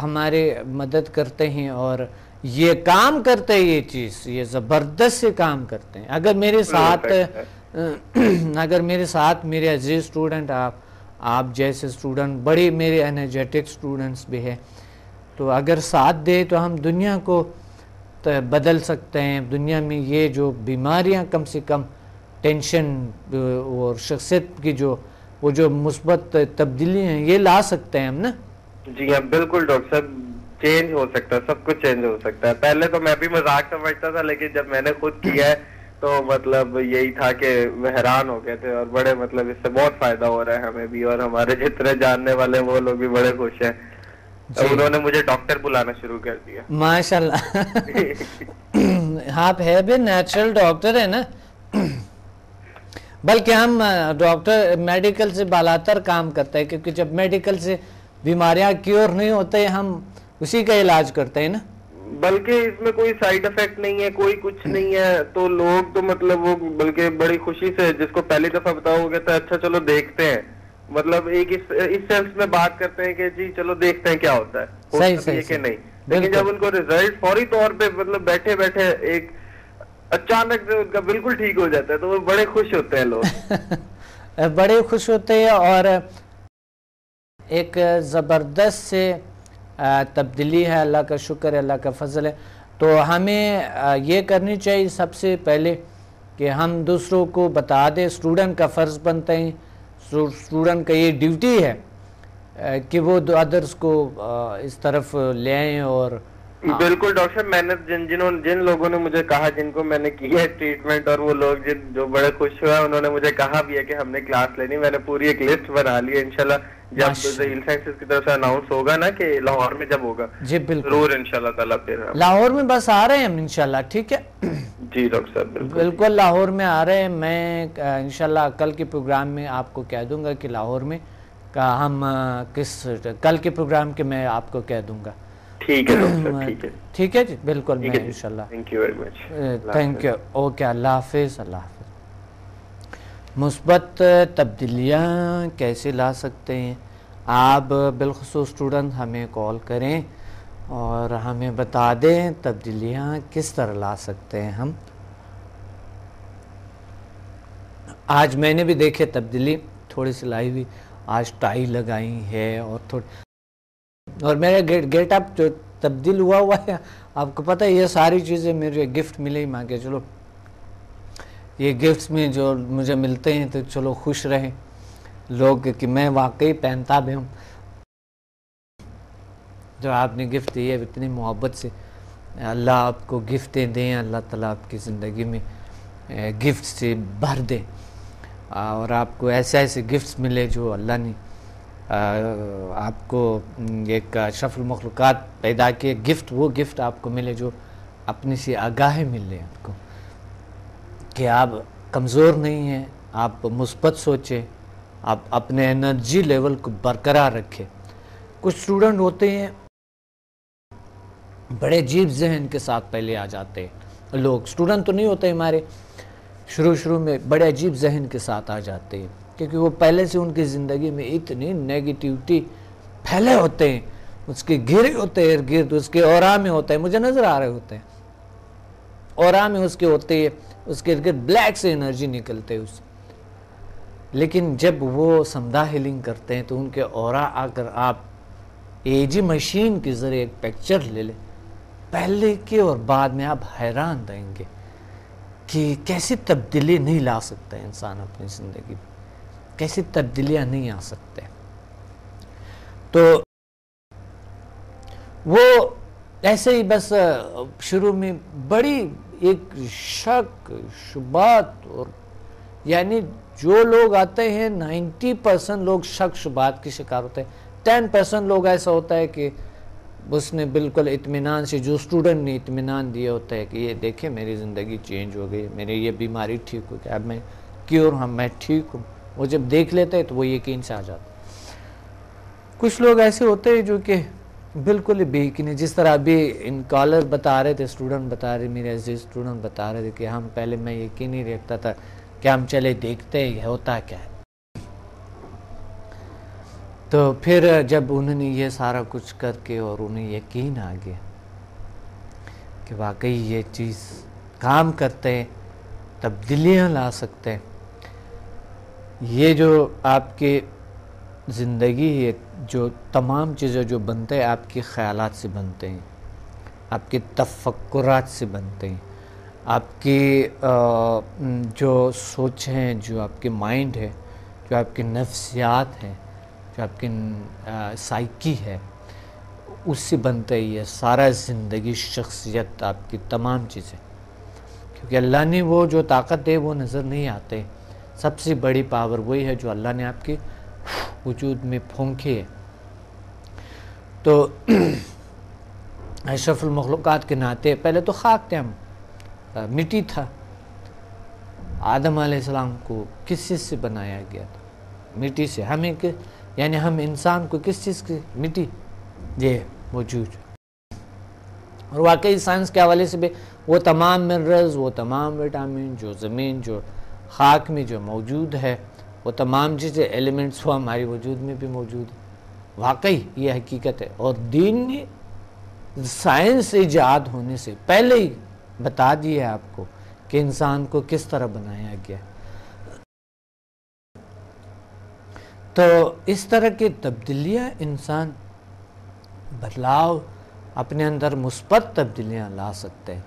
A: ہمارے مدد کرتے ہیں اور یہ کام کرتے ہیں، یہ چیز یہ زبردست سے کام کرتے ہیں. اگر میرے ساتھ میرے عزیز اسٹوڈنٹ، آپ جیسے اسٹوڈنٹ، بڑے میرے انرجیٹک اسٹوڈنٹس بھی ہیں، تو اگر ساتھ دے تو ہم دنیا کو بدل سکتے ہیں. دنیا میں یہ جو بیماریاں کم سے کم ٹینشن اور شخصیت کی وہ جو مثبت تبدیلی ہیں یہ لا سکتے ہیں ہم نا.
D: جی ہاں بالکل ڈاکٹر صاحب. چینج ہو سکتا ہے، سب کچھ چینج ہو سکتا ہے. پہلے تو میں بھی مذاق سمجھتا تھا، لیکن جب میں نے خود کیا ہے تو مطلب یہی تھا کہ وہ حیران ہو گئے تھے. اور بڑے مطلب اس سے بہت فائدہ ہو رہا ہے ہمیں بھی، اور ہمارے جتنے جاننے والے ہیں وہ لوگ بھی بڑے خوش ہیں. انہوں نے مجھے ڈاکٹر بلانا شروع کر دیا.
A: ماشاءاللہ. آپ ہے بھی نیچرل ڈاکٹر ہے نا. بلکہ ہم ڈاکٹر میڈیکل سے بالاتر کام کرتے ہیں، کیونکہ جب میڈیکل سے بیماریاں کیور نہیں ہوتے ہم اسی کا علاج کرتے ہیں نا.
D: بلکہ اس میں کوئی سائیڈ افیکٹ نہیں ہے، کوئی کچھ نہیں ہے. تو لوگ تو مطلب وہ بلکہ بڑی خوشی سے، جس کو پہلی دفعہ بتاؤ گے تو اچھا چلو دیکھتے ہیں، مطلب ایک اس سینس میں بات کرتے ہیں کہ جی چلو دیکھتے ہیں کیا ہوتا ہے،
A: صحیح
D: کہ نہیں. لیکن جب ان کو ریزلٹ فوری طور پہ مطلب بیٹھے بیٹھے ایک اچانک سے ان کا بالکل ٹھیک ہو جاتا ہے تو وہ بڑے خوش ہوتے ہیں لوگ.
A: بڑے خوش ہوتے ہیں. اور ایک زبردست سے تبدیلی ہے، اللہ کا شکر ہے، اللہ کا فضل ہے. تو ہمیں یہ کرنی چاہیے سب سے پہلے کہ ہم دوسروں کو بتا دیں. اسٹوڈنٹ کا فرض بنتا ہے، اسٹوڈنٹ کا یہ ڈیوٹی ہے کہ وہ ادرس کو اس طرف لے آئیں اور
D: بالکل ڈاکٹر صاحب، میں نے جن لوگوں نے مجھے کہا، جن کو میں نے کیا ہے ٹریٹمنٹ، اور وہ لوگ جو بڑے خوش ہوئے انہوں نے مجھے کہا بھی ہے کہ ہم نے کلاس لینی، میں نے پوری ایک لسٹ بنا لی ہے. انشاءاللہ جب ذہیل سائنسز کی طرف سے اناؤنس ہوگا نا کہ لاہور میں جب ہوگا،
A: جی بالکل
D: ضرور انشاءاللہ تعالیٰ پھر
A: لاہور میں بس آ رہے ہیں ہم انشاءاللہ. ٹھیک ہے
D: جی ڈاکٹر صاحب
A: بالکل لاہور میں آ رہے ہیں. میں انشاءاللہ کل کے پروگرام میں آپ کو کہہ دوں گا کہ لاہور میں ہم کل کے پروگرام کے میں آپ کو کہہ دوں گا.
D: ٹھیک ہے ڈاکٹر صاحب، ٹھیک ہے
A: ٹھیک ہے جی بالکل. میں انشاءاللہ
D: thank you very much.
A: Thank you. Okay اللہ حافظ. اللہ حافظ. مثبت تبدیلیاں کیسے لا سکتے ہیں آپ؟ بالخصوص اسٹوڈنٹ ہمیں کال کریں اور ہمیں بتا دیں تبدیلیاں کس طرح لا سکتے ہیں ہم. آج میں نے بھی دیکھے تبدیلی تھوڑی سی لائی ہوئی. آج ٹائی لگائی ہے اور میرا گیٹ اپ جو تبدیل ہوا ہے. آپ کو پتہ ہے یہ ساری چیزیں میرے گفٹ ملے ہی. ماں کے چلو یہ گفٹس میں جو مجھے ملتے ہیں تو چلو خوش رہیں لوگ کہ میں واقعی پہنتا بھی ہوں. جو آپ نے گفٹ دی ہے اتنی محبت سے، اللہ آپ کو گفٹیں دیں. اللہ تعالیٰ آپ کی زندگی میں گفٹ سے بھر دے اور آپ کو ایسے گفٹس ملے جو اللہ نے آپ کو ایک اشرف المخلوقات پیدا کیے. وہ گفٹ آپ کو ملے جو اپنی سی آگاہی ملے آپ کو کہ آپ کمزور نہیں ہیں. آپ مثبت سوچیں، آپ اپنے انرجی لیول کو برقرار رکھیں. کچھ اسٹوڈنٹ ہوتے ہیں بڑے عجیب ذہن کے ساتھ پہلے آ جاتے ہیں. لوگ اسٹوڈنٹ تو نہیں ہوتے ہمارے، شروع میں بڑے عجیب ذہن کے ساتھ آ جاتے ہیں کیونکہ وہ پہلے سے ان کی زندگی میں اتنی نیگیٹیوٹی پھیلے ہوتے ہیں، اس کے گھرے ہوتے ہیں ارد گرد، اس کے اورا میں ہوتا ہے. مجھے نظر آ رہے ہوتے ہیں اورا میں اس کے ہوتے ہیں، اس کے ارد گرد بلیک سے انرجی نکلتے اس. لیکن جب وہ سمدھا ہیلنگ کرتے ہیں تو ان کے اورا آ کر آپ اے جی مشین کے ذریعے ایک پکچر لے لیں پہلے کے اور بعد میں، آپ حیران رہیں گے کہ کیسی تبدیلی نہیں لا سکتا انسان اپنی زندگی میں، کیسی تبدیلیاں نہیں آ سکتے. تو وہ ایسے ہی بس شروع میں بڑی ایک شک شبہات، اور یعنی جو لوگ آتے ہیں 90% لوگ شک شبہات کی شکار ہوتے ہیں. 10% لوگ ایسا ہوتا ہے کہ اس نے بالکل اطمینان سے، جو اسٹوڈنٹ نے اطمینان دیا ہوتا ہے کہ یہ دیکھیں میری زندگی چینج ہو گئی، میری یہ بیماری ٹھیک ہو گئی، اب میں کیور ہوں، میں ٹھیک ہوں. وہ جب دیکھ لیتے ہیں تو وہ یقین سے آ جاتا. کچھ لوگ ایسے ہوتے ہیں جو کہ بالکل بے یقین، جس طرح ابھی ان کالر بتا رہے تھے، اسٹوڈنٹ بتا رہے، میرے عزیز اسٹوڈنٹ بتا رہے تھے کہ ہم پہلے میں یقین نہیں رکھتا تھا کہ ہم چلے دیکھتے ہیں ہوتا کیا ہے. تو پھر جب انہوں نے یہ سارا کچھ کر کے اور انہیں یقین آ گیا کہ واقعی یہ چیز کام کرتے ہیں، تبدیلیاں لا سکتے ہیں. یہ جو آپ کی زندگی ہے، جو تمام چیزیں جو بنتے ہیں آپ کے خیالات سے بنتے ہیں، آپ کے تفکرات سے بنتے ہیں، آپ کی جو سوچ ہیں، جو آپ کے مائنڈ ہے، جو آپ کے نفسیات ہیں، جو آپ کی سائیکی ہے، اس سے بنتا ہے یہ سارا زندگی، شخصیت، آپ کی تمام چیزیں. کیونکہ اللہ نے وہ جو طاقت ہے وہ نظر نہیں آتے. سب سے بڑی پاور وہی ہے جو اللہ نے آپ کے وجود میں پھونکی ہے. تو اشرف المخلوقات کے ناطے پہلے تو خاک تھے ہم، مٹی تھا. آدم علیہ السلام کو کس چیز سے بنایا گیا تھا؟ مٹی سے. ہمیں یعنی ہم انسان کو کس چیز کی؟ مٹی یہ وجود. اور واقعی سائنس کے حوالے سے بھی وہ تمام منرلز، وہ تمام وٹامن جو زمین، جو خاک میں جو موجود ہے، وہ تمام چیزیں، ایلیمنٹس، وہ ہمارے وجود میں بھی موجود ہے. واقعی یہ حقیقت ہے. اور دین نے سائنس ایجاد ہونے سے پہلے ہی بتا دیا ہے آپ کو کہ انسان کو کس طرح بنایا گیا. تو اس طرح کی تبدیلیاں انسان بدلاؤ اپنے اندر مثبت تبدیلیاں لا سکتے ہیں.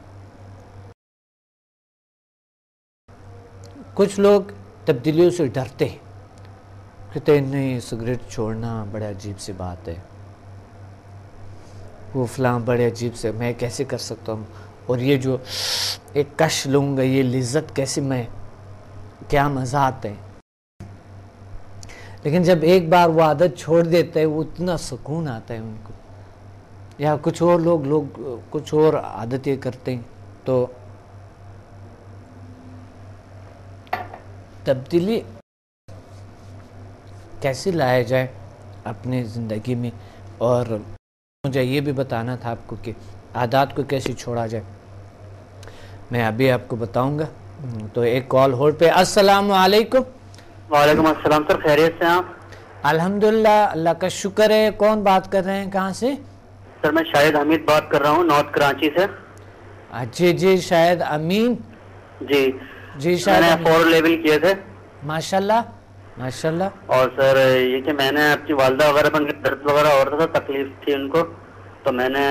A: کچھ لوگ تبدیلیوں سے ڈرتے ہیں، کہتے ہیں نہیں سگریٹ چھوڑنا بڑا عجیب سی بات ہے، وہ فلاں بڑے عجیب سے، میں کیسے کر سکتا ہوں، اور یہ جو ایک کش لوں گا یہ لذت کیسے، میں کیا مزہ آتا ہے. لیکن جب ایک بار وہ عادت چھوڑ دیتا ہے وہ اتنا سکون آتا ہے ان کو. یا کچھ اور لوگ کچھ اور عادتیں کرتے ہیں. تو تبدیلی کیسے لایا جائے اپنی زندگی میں، اور مجھے یہ بھی بتانا تھا آپ کو کہ عادات کو کیسے چھوڑا جائے، میں ابھی آپ کو بتاؤں گا. تو ایک کال ہولڈ پہ. السلام علیکم.
C: وعلیکم السلام سر، خیریت سے آپ؟
A: الحمدللہ، اللہ کا شکر ہے. کون بات کر رہے ہیں، کہاں سے؟
C: سر میں شاہد حمید بات کر رہا ہوں، نارتھ کراچی سے.
A: جی شاہد امین. جی شاہد
C: میں نے 4 لیول کیے تھے
A: ماشاءاللہ ماشاءاللہ.
C: اور سر یہ کہ میں نے اپنی والدہ وغیرہ پر درد وغیرہ ہو رہا تھا، تکلیف تھی ان کو، تو میں نے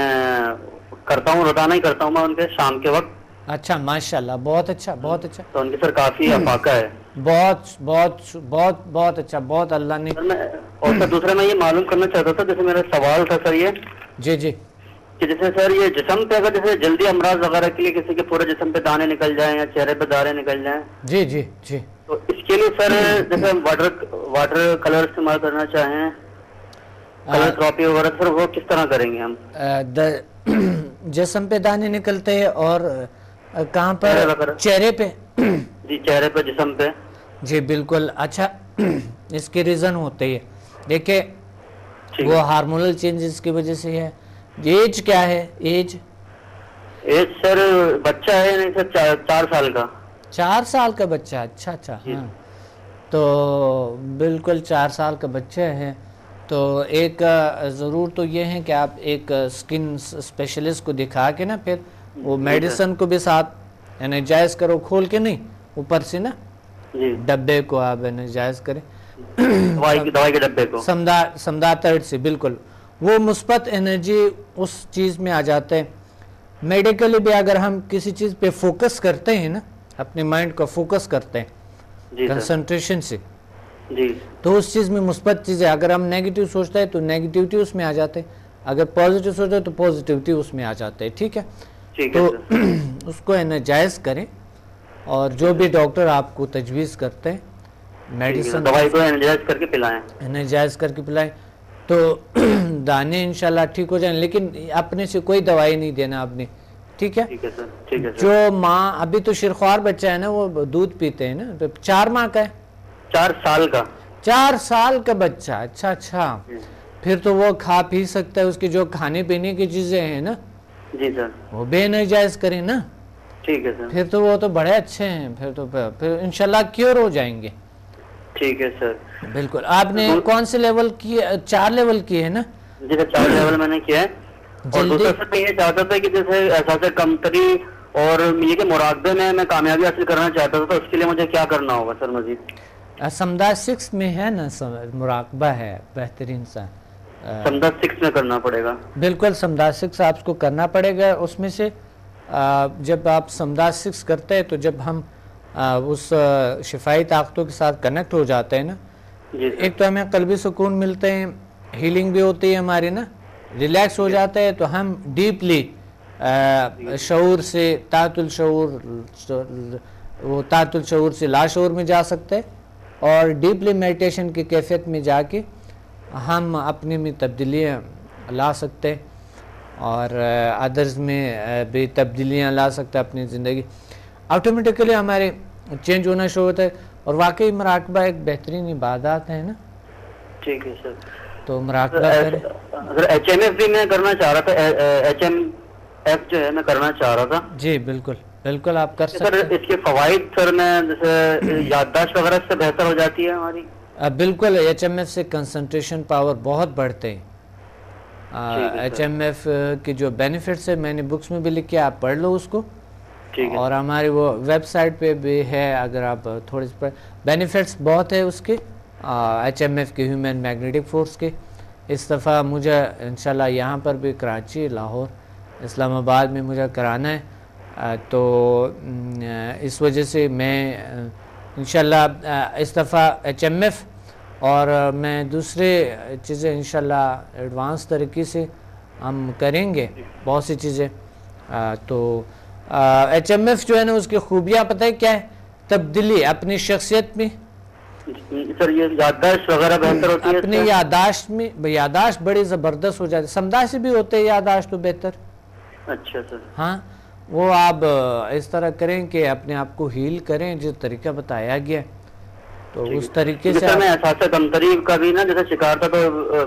C: کرتا ہوں، روزانہ ہی کرتا ہوں میں ان کے شام کے وقت.
A: اچھا ماشاءاللہ، بہت اچھا بہت اچھا.
C: تو ان کی سر کافی افاقہ ہے.
A: بہت بہت بہت بہت اچھا، بہت اللہ نے.
C: اور سر دوسرا میں یہ معلوم کرنا چاہتا تھا، جیسے میرا سوال تھا سر یہ
A: جی
C: کہ جیسے سر یہ جسم پہ اگر جیسے جلدی امراض وغیرہ کے لیے کسی کے پورے جسم پہ دانے نکل جائیں یا چہرے پہ دانے نکل جائیں،
A: جی
C: تو اس کے لیے سر جیسے واٹر کلر استعمال کرنا چاہیں، کلر تھراپی وغیرہ، سر وہ کس طرح کریں گے ہم؟
A: جسم پہ دانے نکلتے ہیں اور کہاں پر؟ چہرے پہ.
C: جی چہرے پہ، جسم پہ.
A: جی بالکل. اچھا اس کے ریزن ہوتے ہیں، دیکھیں وہ ہارمونل چینجز کی وجہ سے ہے. ایج کیا ہے؟ ایج
C: سر بچہ ہے نہیں سر 4 سال کا.
A: 4 سال کا بچہ؟ اچھا ہاں. تو بالکل 4 سال کا بچہ ہے تو ایک ضرور تو یہ ہے کہ آپ ایک سکن اسپیشلسٹ کو دکھا کے نا پھر وہ میڈیسن کو بھی ساتھ انرجائز کرو، کھول کے نہیں، اوپر سے نا ڈبے کو آپ انرجائز کریں،
C: دوائی کے ڈبے کو
A: سمدار ترڈ سے. بالکل وہ مثبت انرجی اس چیز میں آ جاتے ہیں. میڈیکلی بھی اگر ہم کسی چیز پہ فوکس کرتے ہیں نا، اپنے مائنڈ کو فوکس کرتے ہیں کنسنٹریشن سے، تو اس چیز میں مثبت چیزیں، اگر ہم نیگیٹو سوچتے ہیں تو نیگیٹیوٹی اس میں آ جاتے ہیں، اگر پازیٹیو سوچتے ہیں تو پازیٹیوٹی اس میں آ جاتے ہیں. ٹھیک ہے، تو اس کو انرجائز کریں، اور جو بھی ڈاکٹر آپ کو تجویز کرتے ہیں میڈیسن،
C: دوائی کو انرجائز کر کے پلائیں،
A: انرجائز کر کے پلائیں، تو دانے انشاءاللہ ٹھیک ہو جائیں. لیکن اپنے سے کوئی دوائی نہیں دینا آپ نے. ٹھیک ہے، جو ماں، ابھی تو شیرخوار بچہ ہے نا، وہ دودھ پیتے ہیں نا، تو 4 ماہ کا ہے؟
C: 4 سال کا.
A: 4 سال کا بچہ. اچھا پھر تو وہ کھا پی سکتا ہے، اس کی جو کھانے پینے کی چیزیں ہیں نا
C: جی سر
A: وہ بے انرجائز کریں نا.
C: ٹھیک ہے سر.
A: پھر تو وہ تو بڑے اچھے ہیں، پھر انشاءاللہ کیور ہو جائیں گے.
C: ٹھیک ہے سر.
A: بالکل. آپ نے کون سے لیول کی؟ 4 لیول کی ہے نا؟
C: جی سر 4 لیول میں نے کیا ہے. اور دوسرا سر میں یہ چاہتا تھا کہ جیسے احساس کمتری اور یہ کہ مراقبے میں کامیابی حاصل کرنا چاہتا تھا، تو اس کے لیے مجھے کیا کرنا ہوگا سر مزید؟ سمدہ
A: 6 میں ہے نا مراقبہ ہے بہترین سا.
C: سمدہ 6 میں کرنا پڑے گا.
A: بالکل سمدہ 6 آپ کو کرنا پڑے گا. اس میں سے جب آپ سمدہ 6 کرتے ہیں تو جب ہم اس شفائی طاقتوں کے ساتھ کنیکٹ ہو جاتے ہیں نا، ایک تو ہمیں قلبی سکون ملتے ہیں، ہیلنگ بھی ہوتی ہے ہماری نا، ریلیکس ہو جاتے ہیں، تو ہم ڈیپلی شعور سے تحت الشعور سے لاشعور میں جا سکتے ہیں، اور ڈیپلی میڈیٹیشن کی کیفیت میں جا کے ہم اپنے میں تبدیلیاں لا سکتے ہیں، اور ادرز میں بھی تبدیلیاں لا سکتے ہیں. اپنی زندگی آٹومیٹکلی ہمارے چینج ہونا شروع ہوتا ہے. اور واقعی مراقبہ ایک بہترین عبادات ہے نا.
C: ٹھیک ہے سر.
A: تو مراقبہ کریں.
C: ایچ ایم ایف بھی میں کرنا چاہ رہا تھا، ایچ ایم ایف جو ہے میں کرنا چاہ رہا تھا.
A: جی بالکل آپ کر سکتے ہیں.
C: سر اس کے فوائد سر میں جیسے یادداشت وغیرہ سے بہتر ہو جاتی ہے ہماری.
A: بالکل ایچ ایم ایف سے کنسنٹریشن پاور بہت بڑھتے ہیں. ایچ ایم ایف کی جو بینیفٹس ہے میں نے بکس میں بھی لکھے، آپ پڑھ لو اس کو، اور ہماری وہ ویب سائٹ پہ بھی ہے، اگر آپ تھوڑے سے بینیفٹس بہت ہے اس کے ایچ ایم ایف کے، ہیومن میگنیٹک فورس کے. اس دفعہ مجھے انشاءاللہ یہاں پر بھی کراچی، لاہور، اسلام آباد میں مجھے کرانا ہے، تو اس وجہ سے میں انشاءاللہ اس دفعہ ایچ ایم ایف اور میں دوسرے چیزیں انشاءاللہ ایڈوانس طریقے سے ہم کریں گے بہت سی چیزیں. تو HMF جو ہے نا اس کی خوبیاں پتہ ہے کیا ہے؟ تبدیلی اپنی شخصیت میں.
C: سر یہ یادداشت وغیرہ بہتر ہوتی ہے؟
A: اپنی یادداشت میں یادداشت بڑی زبردست ہو جاتی ہے. سمجھا سے بھی ہوتے ہیں یادداشت تو بہتر.
C: اچھا سر.
A: ہاں وہ آپ اس طرح کریں کہ اپنے آپ کو ہیل کریں جس طریقہ بتایا گیا تو اس طریقے سے.
C: میں احساس کمتری کا بھی نا جیسے شکار تھا تو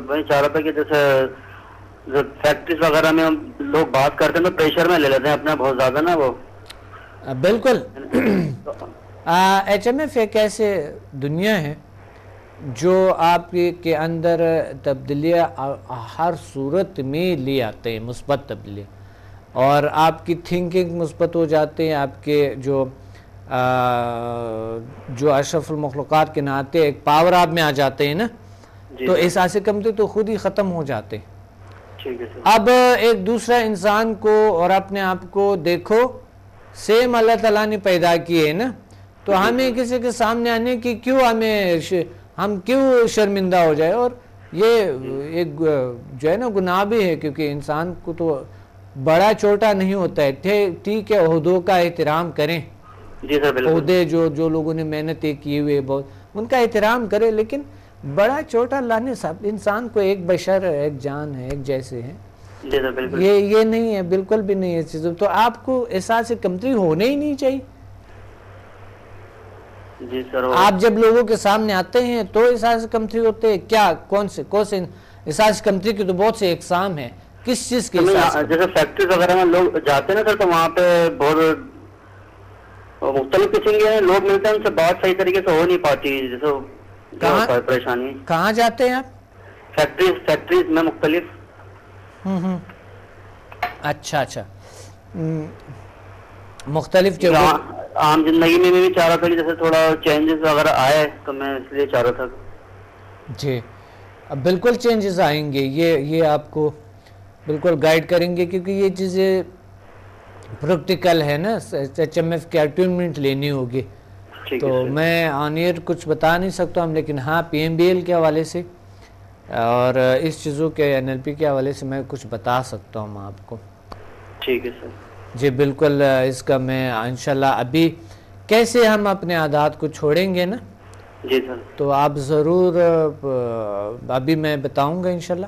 C: میں چاہ رہا تھا کہ جیسے فیکٹریز وغیرہ میں لوگ بات کرتے ہیں تو پریشر میں لے لیتے ہیں اپنا بہت زیادہ نا وہ.
A: بالکل. HMF ایک ایسے دنیا ہے جو آپ کے اندر تبدیلیاں ہر صورت میں لے آتے ہیں، مثبت تبدیلی، اور آپ کی تھنکنگ مثبت ہو جاتے ہیں. آپ کے جو اشرف المخلوقات کے ناطے ایک پاور آپ میں آ جاتے ہیں نا، تو احساس کمتری تو خود ہی ختم ہو جاتے ہیں. اب ایک دوسرا انسان کو اور اپنے آپ کو دیکھو، سیم اللہ تعالیٰ نے پیدا کیے ہے نا، تو ہمیں کسی کے سامنے آنے کی ہم کیوں شرمندہ ہو جائے. اور یہ ایک جو ہے نا گناہ بھی ہے، کیونکہ انسان کو تو بڑا چھوٹا نہیں ہوتا ہے. ٹھیک ہے عہدوں کا احترام کریں، عہدے جو لوگوں نے محنتیں کی ہوئے بہت ان کا احترام کریں، لیکن بڑا چھوٹا اللہ نے سب انسان کو ایک بشر ایک جان ہے، ایک جیسے ہیں. یہ نہیں ہے، بالکل بھی نہیں ہے چیزوں. تو آپ کو احساس کمتری ہونے ہی نہیں چاہیے. آپ جب لوگوں کے سامنے آتے ہیں تو احساس کمتری ہوتے ہیں کیا؟ کون سے احساس کمتری کی تو بہت سے اقسام ہیں. کس چیز کے
C: جیسے فیکٹریز وغیرہ میں لوگ جاتے ہیں نا سر تو وہاں پہ بہت مختلف قسم کے لوگ ملتے ہیں، ان سے بات صحیح طریقے سے ہو نہیں پاتی، جیسے پریشانی.
A: کہاں جاتے ہیں آپ؟
C: فیکٹریز میں مختلف.
A: اچھا مختلف جگہ.
C: عام زندگی میں بھی چاہ رہا تھا جیسے تھوڑا چینجز وغیرہ آئے تو میں اس لیے چاہ رہا تھا. جی
A: اب بالکل چینجز آئیں گے، یہ آپ کو بالکل گائیڈ کریں گے، کیونکہ یہ چیزیں پریکٹیکل ہے نا. HMF کی اٹیونمنٹ لینی ہوگی تو میں آن ایئر کچھ بتا نہیں سکتا ہوں، لیکن ہاں PMBL کے حوالے سے اور اس چیزوں کے NLP کے حوالے سے میں کچھ بتا سکتا ہوں آپ کو.
C: ٹھیک ہے سر. جی
A: بالکل. اس کا میں انشاءاللہ ابھی کیسے ہم اپنے عادات کو چھوڑیں گے نا،
C: جی سر، تو
A: آپ ضرور ابھی میں بتاؤں گا انشاءاللہ.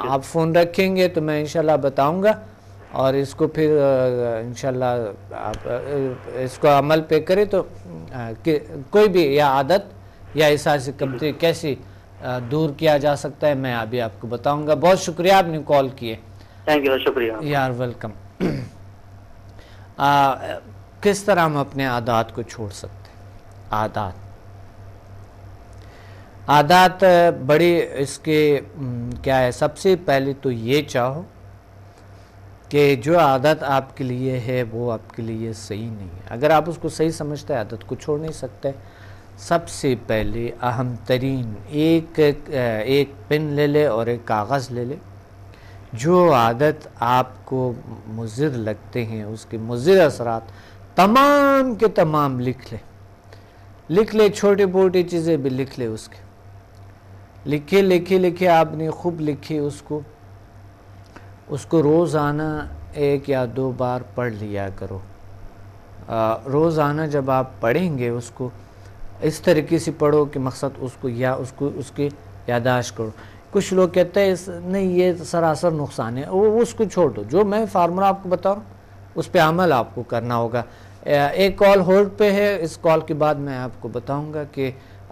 A: آپ فون رکھیں گے تو میں انشاءاللہ بتاؤں گا، اور اس کو پھر انشاءاللہ آپ اس کو عمل پہ کریں تو کوئی بھی یا عادت یا احساس کمتری کیسی دور کیا جا سکتا ہے میں ابھی آپ کو بتاؤں گا. بہت شکریہ آپ نے کال کیے.
C: تھینک یو، شکریہ.
A: یار ویلکم. کس طرح ہم اپنے عادات کو چھوڑ سکتے ہیں؟ عادات بڑی اس کے کیا ہے، سب سے پہلے تو یہ چاہو کہ جو عادت آپ کے لیے ہے وہ آپ کے لیے صحیح نہیں ہے. اگر آپ اس کو صحیح سمجھتے ہیں عادت کو چھوڑ نہیں سکتے. سب سے پہلے اہم ترین ایک پن لے لے اور ایک کاغذ لے لے. جو عادت آپ کو مضر لگتے ہیں اس کے مضر اثرات تمام کے تمام لکھ لے. چھوٹی موٹی چیزیں بھی لکھ لے. اس کے لکھے آپ نے خوب لکھی. اس کو روزانہ 1 یا 2 بار پڑھ لیا کرو. روزانہ جب آپ پڑھیں گے اس کو اس طریقے سے پڑھو کہ مقصد اس کی یادداشت کرو. کچھ لوگ کہتے ہیں نہیں یہ سراسر نقصان ہے، وہ اس کو چھوڑ دو. جو میں فارمولہ آپ کو بتا رہا ہوں اس پہ عمل آپ کو کرنا ہوگا. ایک کال ہولڈ پہ ہے، اس کال کے بعد میں آپ کو بتاؤں گا کہ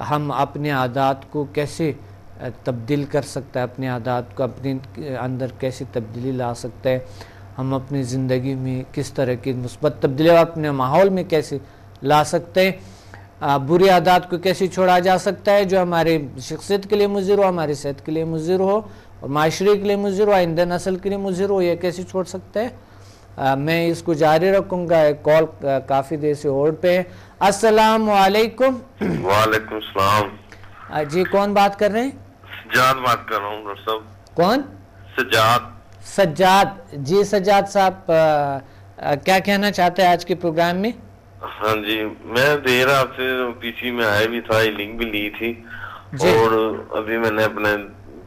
A: ہم اپنے عادات کو کیسے تبدیل کر سکتے ہیں، اپنے عادات کو اپنے اندر کیسے تبدیلی لا سکتے ہیں، ہم اپنی زندگی میں کس طرح کی مثبت تبدیلی اپنے ماحول میں کیسے لا سکتے ہیں، بری عادات کو کیسے چھوڑا جا سکتا ہے جو ہمارے شخصیت کے لیے مضر ہو، ہماری صحت کے لیے مضر ہو اور معاشرے کے لیے مضر ہو، آئندہ نسل کے لیے مضر ہو، یہ کیسے چھوڑ سکتے ہیں. میں اس کو جاری رکھوں گا. ایک کال کافی دیر سے ہولڈ پہ ہے. السلام علیکم.
E: وعلیکم السلام.
A: جی کون بات کر رہے ہیں؟
E: سجاد بات کر رہا ہوں ڈاکٹر صاحب.
A: کون؟ سجاد. جی سجاد صاحب کیا کہنا چاہتے ہیں آج کے پروگرام میں؟
E: ہاں جی، میں دیر آپ سے PC میں آیا بھی تھا، لنک بھی لی تھی، اور ابھی میں نے اپنے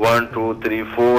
E: 1 2 3 4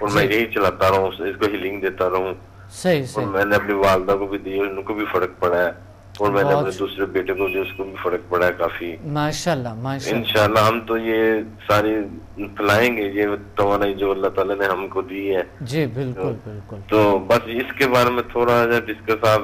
E: اور میں یہی چلاتا رہا ہوں, اس کو ہیلنگ دیتا رہوں.
A: صحیح
E: اور
A: صحیح.
E: میں نے اپنی والدہ کو بھی دی, ان کو بھی فرق پڑا ہے, اور میں نے اپنے دوسرے بیٹے کو دی, اس کو بھی فرق پڑا ہے کافی.
A: ماشاءاللہ ماشاءاللہ.
E: انشاءاللہ ہم تو یہ ساری پھیلائیں گے, یہ توانائی جو اللہ تعالیٰ نے ہم کو دی ہے.
A: جی بالکل بالکل.
E: تو بس اس کے بارے میں تھوڑا سا ڈسکس, آپ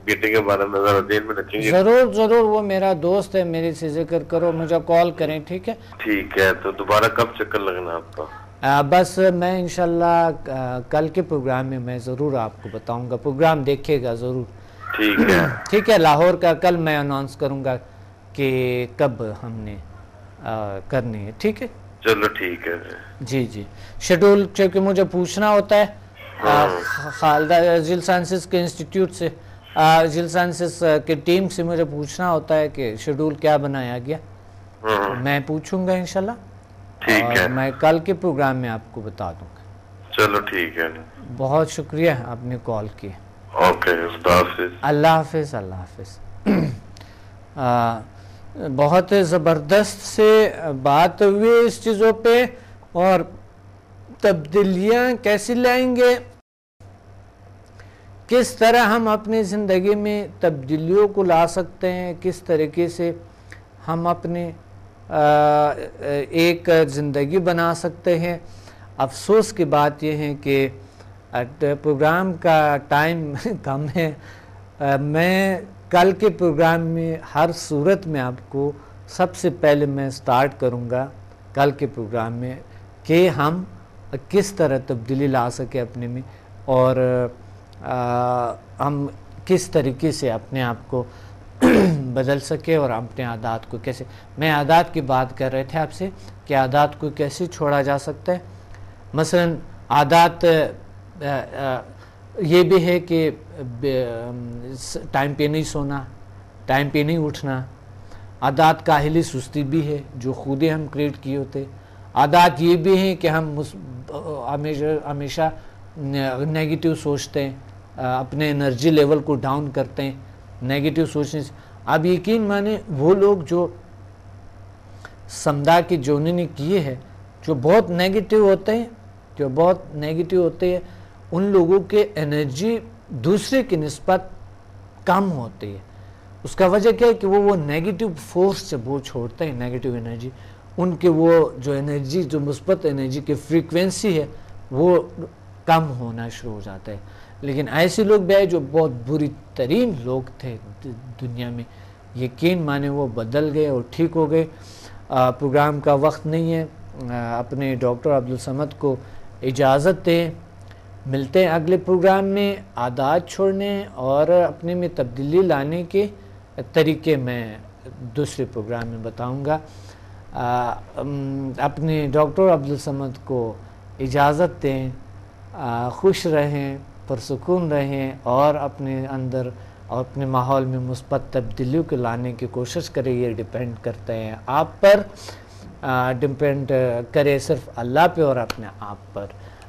E: بیٹے کے بارے میں ذرا دیر میں رکھیں گے.
A: ضرور ضرور, وہ میرا دوست ہے, میرے سے ذکر کرو, مجھے کال کریں, ٹھیک ہے.
E: ٹھیک ہے, تو دوبارہ کب چکر لگنا آپ کا؟
A: بس میں انشاءاللہ کل کے پروگرام میں ضرور آپ کو بتاؤں گا, پروگرام دیکھے گا ضرور.
E: ٹھیک ہے
A: ٹھیک ہے. لاہور کا کل میں اناؤنس کروں گا کہ کب ہم نے کرنی ہے, ٹھیک ہے.
E: چلو ٹھیک ہے.
A: جی جی, شیڈول چونکہ مجھے پوچھنا ہوتا ہے خالدہ جیل سائنسز کے انسٹیٹیوٹ سے, جیل سائنسز کے ٹیم سے مجھے پوچھنا ہوتا ہے کہ شیڈول کیا بنایا گیا. میں پوچھوں گا انشاءاللہ,
E: ٹھیک ہے,
A: میں کل کے پروگرام میں آپ کو بتا دوں گا.
E: چلو ٹھیک ہے.
A: بہت شکریہ آپ نے کال کی.
E: اوکے, خدا حافظ.
A: اللہ حافظ. اللہ حافظ. بہت زبردست سے بات ہوئی اس چیزوں پہ, اور تبدیلیاں کیسے لائیں گے, کس طرح ہم اپنی زندگی میں تبدیلیوں کو لا سکتے ہیں, کس طریقے سے ہم اپنے ایک زندگی بنا سکتے ہیں. افسوس کی بات یہ ہے کہ پروگرام کا ٹائم کم ہے. میں کل کے پروگرام میں ہر صورت میں آپ کو سب سے پہلے میں سٹارٹ کروں گا کل کے پروگرام میں کہ ہم کس طرح تبدیلی لا سکے اپنے میں, اور ہم کس طریقے سے اپنے آپ کو بدل سکے, اور اپنے عادات کو کیسے, میں عادات کی بات کر رہے تھے آپ سے کہ عادات کو کیسے چھوڑا جا سکتا ہے. مثلا عادات یہ بھی ہے کہ ٹائم پہ نہیں سونا, ٹائم پہ نہیں اٹھنا. عادات کاہلی سستی بھی ہے جو خود ہی ہم کریٹ کیے ہوتے. عادات یہ بھی ہیں کہ ہم ہمیشہ نیگیٹو سوچتے ہیں, اپنے انرجی لیول کو ڈاؤن کرتے ہیں نیگیٹو سوچنے سے. آپ یقین مانیں وہ لوگ جو سمدھا کی جونی نے کیے ہیں, جو بہت نیگیٹو ہوتے ہیں, ان لوگوں کے انرجی دوسرے کی نسبت کم ہوتی ہے. اس کا وجہ کیا ہے کہ وہ نیگیٹو فورس سے وہ چھوڑتے ہیں, نیگیٹو انرجی, ان کے وہ جو انرجی, جو مثبت انرجی کی فریکوینسی ہے وہ کم ہونا شروع ہو جاتا ہے. لیکن ایسے لوگ بھی آئے جو بہت بری ترین لوگ تھے دنیا میں, یقین مانے وہ بدل گئے اور ٹھیک ہو گئے. پروگرام کا وقت نہیں ہے, اپنے ڈاکٹر عبدالصمد کو اجازت دیں. ملتے ہیں اگلے پروگرام میں. عادات چھوڑنے اور اپنے میں تبدیلی لانے کے طریقے میں دوسرے پروگرام میں بتاؤں گا. اپنے ڈاکٹر عبدالصمد کو اجازت دیں. خوش رہیں, پرسکون رہیں, اور اپنے اندر اور اپنے ماحول میں مثبت تبدیلیوں کو لانے کی کوشش کریں. یہ ڈیپینڈ کرتے ہیں آپ پر, ڈیپینڈ کرے صرف اللہ پہ اور اپنے آپ پر,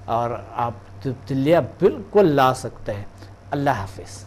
A: اور آپ تبدیلیاں بالکل لا سکتے ہیں. اللہ حافظ.